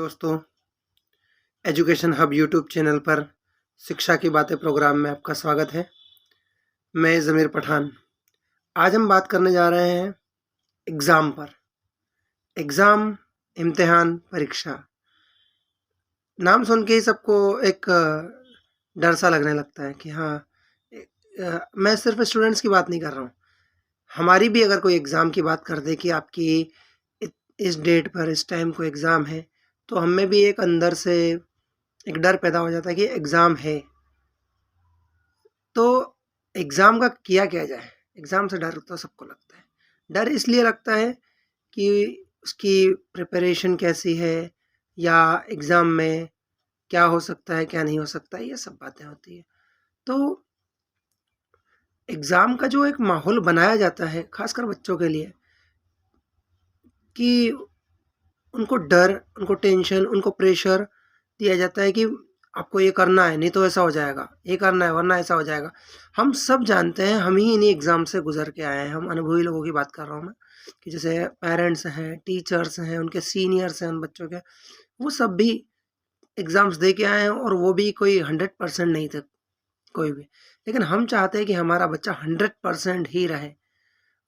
दोस्तों, education hub YouTube channel पर शिक्षा की बातें प्रोग्राम में आपका स्वागत है। मैं ज़मीर पठान। आज हम बात करने जा रहे हैं एग्ज़ाम पर। एग्ज़ाम, इम्तिहान, परीक्षा। नाम सुन के ही सबको एक डर सा लगने लगता है कि हाँ, मैं सिर्फ स्टूडेंट्स की बात नहीं कर रहा हूँ। हमारी भी अगर कोई एग्ज़ाम की बात कर दे कि आपकी इस डेट पर इस टाइम को एग्ज़ाम है, तो हमें भी एक अंदर से एक डर पैदा हो जाता है कि एग्ज़ाम है। तो एग्ज़ाम का किया क्या जाए? एग्ज़ाम से डर तो सबको लगता है। डर इसलिए लगता है कि उसकी प्रिपरेशन कैसी है, या एग्ज़ाम में क्या हो सकता है, क्या नहीं हो सकता है, ये सब बातें होती हैं। तो एग्ज़ाम का जो एक माहौल बनाया जाता है, ख़ासकर बच्चों के लिए, कि उनको डर, उनको टेंशन, उनको प्रेशर दिया जाता है कि आपको ये करना है, नहीं तो ऐसा हो जाएगा, ये करना है वरना ऐसा हो जाएगा। हम सब जानते हैं, हम ही इन्हीं एग्ज़ाम से गुज़र के आए हैं। हम अनुभवी लोगों की बात कर रहा हूँ मैं, कि जैसे पेरेंट्स हैं, टीचर्स हैं, उनके सीनियर्स हैं उन बच्चों के, वो सब भी एग्ज़ाम्स दे के आए हैं, और वो भी कोई 100% नहीं थे कोई भी। लेकिन हम चाहते हैं कि हमारा बच्चा 100% ही रहे,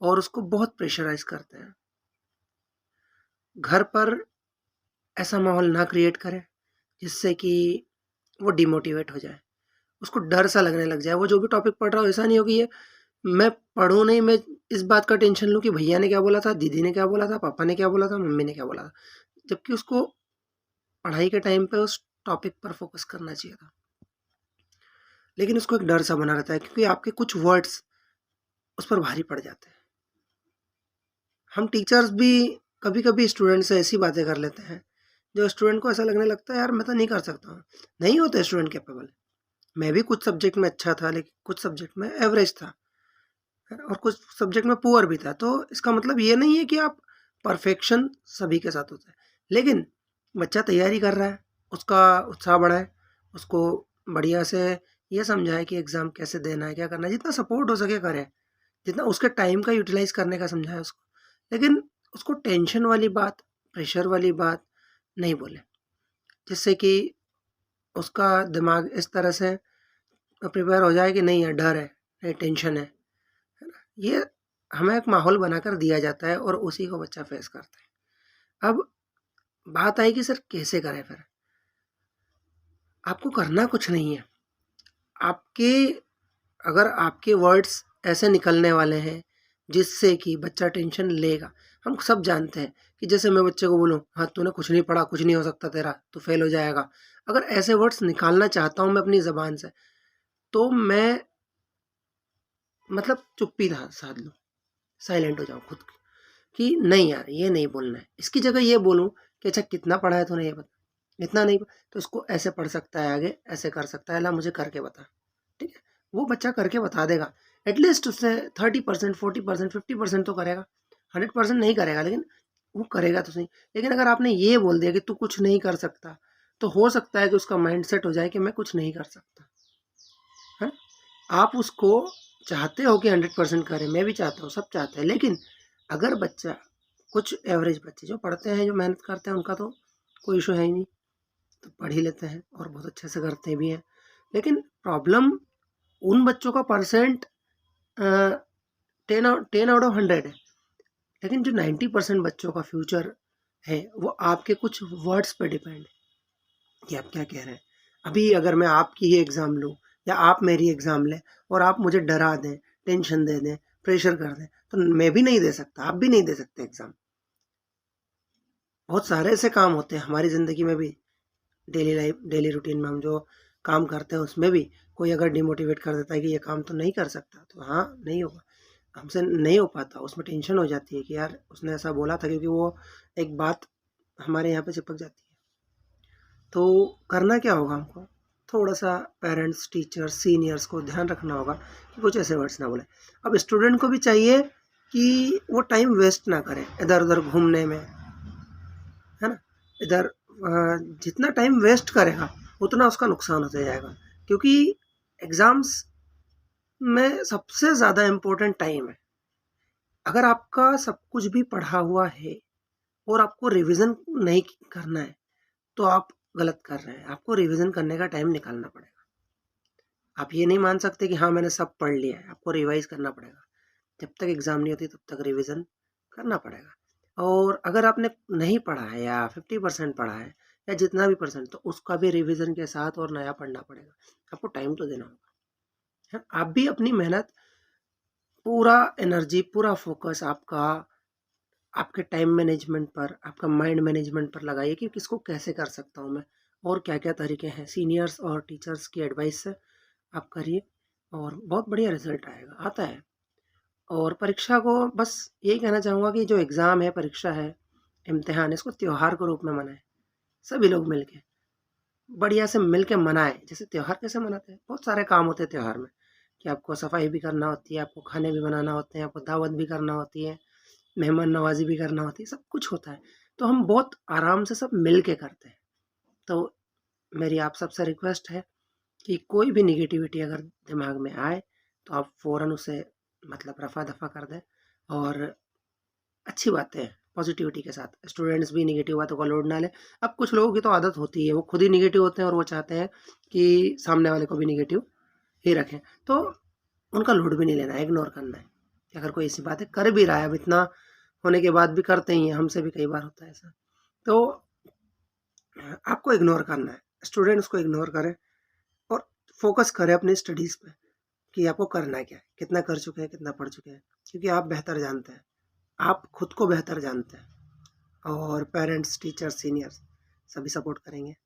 और उसको बहुत प्रेशराइज़ करते हैं। घर पर ऐसा माहौल ना क्रिएट करें जिससे कि वो डिमोटिवेट हो जाए, उसको डर सा लगने लग जाए। वो जो भी टॉपिक पढ़ रहा हो, ऐसा नहीं हो कि ये मैं पढ़ूँ नहीं, मैं इस बात का टेंशन लूँ कि भैया ने क्या बोला था, दीदी ने क्या बोला था, पापा ने क्या बोला था, मम्मी ने क्या बोला था। जबकि उसको पढ़ाई के टाइम पे उस टॉपिक पर फोकस करना चाहिए था। लेकिन उसको एक डर सा बना रहता है, क्योंकि आपके कुछ वर्ड्स उस पर भारी पड़ जाते हैं। हम टीचर्स भी कभी-कभी स्टूडेंट से ऐसी बातें कर लेते हैं, जो स्टूडेंट को ऐसा लगने लगता है, यार मैं तो नहीं कर सकता हूँ। नहीं होते स्टूडेंट कैपेबल। मैं भी कुछ सब्जेक्ट में अच्छा था, लेकिन कुछ सब्जेक्ट में एवरेज था, है ना? और कुछ सब्जेक्ट में पुअर भी था। तो इसका मतलब ये नहीं है कि आप परफेक्शन सभी के साथ होता है। लेकिन बच्चा तैयारी कर रहा है, उसका उत्साह बढ़ाएँ, उसको बढ़िया से ये समझाएँ कि एग्ज़ाम कैसे देना है, क्या करना है, जितना सपोर्ट हो सके करें, जितना उसके टाइम का यूटिलाइज़ करने का समझाएँ उसको। लेकिन उसको टेंशन वाली बात, प्रेशर वाली बात नहीं बोलें, जिससे कि उसका दिमाग इस तरह से प्रिपेयर हो जाए कि नहीं है, डर है, नहीं टेंशन है ना? ये हमें एक माहौल बनाकर दिया जाता है, और उसी को बच्चा फेस करता है। अब बात आई कि सर कैसे करें फिर? आपको करना कुछ नहीं है। आपके अगर आपके वर्ड्स ऐसे निकलने वाले हैं जिससे कि बच्चा टेंशन लेगा, हम सब जानते हैं कि जैसे मैं बच्चे को बोलूँ, हाँ तूने कुछ नहीं पढ़ा, कुछ नहीं हो सकता तेरा, तू फेल हो जाएगा। अगर ऐसे वर्ड्स निकालना चाहता हूँ मैं अपनी ज़बान से, तो मैं मतलब चुप्पी साध लूँ, साइलेंट हो जाऊँ खुद कि नहीं यार, ये नहीं बोलना है। इसकी जगह ये बोलूँ कि अच्छा कितना पढ़ा है तूने, ये बता। इतना नहीं, तो इसको ऐसे पढ़ सकता है, आगे ऐसे कर सकता है, ला मुझे करके बता। ठीक है? वो बच्चा करके बता देगा। एटलीस्ट उससे 30%, 40%, 50% तो करेगा। 100% नहीं करेगा, लेकिन वो करेगा तो सही। लेकिन अगर आपने ये बोल दिया कि तू कुछ नहीं कर सकता, तो हो सकता है कि उसका माइंडसेट हो जाए कि मैं कुछ नहीं कर सकता। है? आप उसको चाहते हो कि 100% करे, मैं भी चाहता हूँ, सब चाहते हैं। लेकिन अगर बच्चा, कुछ एवरेज बच्चे जो पढ़ते हैं, जो मेहनत करते हैं, उनका तो कोई इशू है ही नहीं, तो पढ़ ही लेते हैं और बहुत अच्छे से करते भी हैं। लेकिन प्रॉब्लम उन बच्चों का परसेंट 10 आउट ऑफ 100 है। लेकिन जो 90% बच्चों का फ्यूचर है, वो आपके कुछ वर्ड्स पे डिपेंड है कि आप क्या कह रहे हैं। अभी अगर मैं आपकी ही एग्ज़ाम लूँ, या आप मेरी एग्ज़ाम लें, और आप मुझे डरा दें, टेंशन दे दें, प्रेशर कर दें, तो मैं भी नहीं दे सकता, आप भी नहीं दे सकते एग्ज़ाम। बहुत सारे ऐसे काम होते हैं हमारी ज़िंदगी में भी, डेली रूटीन में हम जो काम करते हैं उसमें भी कोई अगर डिमोटिवेट कर देता है कि ये काम तो नहीं कर सकता, तो हाँ, नहीं होगा, हमसे नहीं हो पाता। उसमें टेंशन हो जाती है कि यार उसने ऐसा बोला था, क्योंकि वो एक बात हमारे यहाँ पे चिपक जाती है। तो करना क्या होगा हमको? थोड़ा-सा पेरेंट्स, टीचर्स, सीनियर्स को ध्यान रखना होगा कि कुछ ऐसे वर्ड्स ना बोलें। अब स्टूडेंट को भी चाहिए कि वो टाइम वेस्ट ना करे इधर-उधर घूमने में, है ना? इधर जितना टाइम वेस्ट करेगा, उतना उसका नुकसान होता जाएगा। क्योंकि एग्ज़ाम्स में सबसे ज़्यादा इम्पोर्टेंट टाइम है। अगर आपका सब कुछ भी पढ़ा हुआ है और आपको रिवीज़न नहीं करना है, तो आप गलत कर रहे हैं। आपको रिवीजन करने का टाइम निकालना पड़ेगा। आप ये नहीं मान सकते कि हाँ मैंने सब पढ़ लिया है, आपको रिवाइज करना पड़ेगा। जब तक एग्ज़ाम नहीं होती तब तक रिवीजन करना पड़ेगा। और अगर आपने नहीं पढ़ा है या 50% पढ़ा है या जितना भी परसेंट, तो उसका भी रिवीजन के साथ और नया पढ़ना पड़ेगा। आपको टाइम तो देना होगा। है, आप भी अपनी मेहनत, पूरा एनर्जी, पूरा फोकस आपका आपके टाइम मैनेजमेंट पर, आपका माइंड मैनेजमेंट पर लगाइए कि किसको कैसे कर सकता हूँ मैं, और क्या-क्या तरीके हैं। सीनियर्स और टीचर्स की एडवाइस से आप करिए और बहुत बढ़िया रिज़ल्ट आएगा, आता है। और परीक्षा को बस यही कहना चाहूँगा कि जो एग्ज़ाम है, परीक्षा है, इम्तिहान है, इसको त्योहार के रूप में मनाएँ। सभी लोग मिल के, बढ़िया से मिल के मनाएँ। जैसे त्योहार कैसे मनाते हैं? बहुत सारे काम होते हैं त्योहार में, कि आपको सफाई भी करना होती है, आपको खाने भी बनाना होते हैं, आपको दावत भी करना होती है, मेहमान नवाज़ी भी करना होती है, सब कुछ होता है। तो हम बहुत आराम से सब मिल के करते हैं। तो मेरी आप सबसे रिक्वेस्ट है कि कोई भी नेगेटिविटी अगर दिमाग में आए, तो आप फ़ौरन उसे मतलब रफ़ा-दफ़ा कर दें और अच्छी बातें हैं पॉज़िटिविटी के साथ। स्टूडेंट्स भी नेगेटिव बातों का लोड ना लें। अब कुछ लोगों की तो आदत होती है, वो खुद ही नेगेटिव होते हैं और वो चाहते हैं कि सामने वाले को भी नेगेटिव ही रखें। तो उनका लोड भी नहीं लेना है, इग्नोर करना है। कि अगर कोई ऐसी बातें कर भी रहा है, अब इतना होने के बाद भी करते ही हैं, हमसे भी कई बार होता है ऐसा। तो आपको इग्नोर करना है, स्टूडेंट्स को इग्नोर करें और फ़ोकस करें अपनी स्टडीज़ पे कि आपको करना क्या है, कितना कर चुके हैं, कितना पढ़ चुके हैं। क्योंकि आप बेहतर जानते हैं, आप खुद को बेहतर जानते हैं और पेरेंट्स, टीचर्स, सीनियर्स सभी सपोर्ट करेंगे।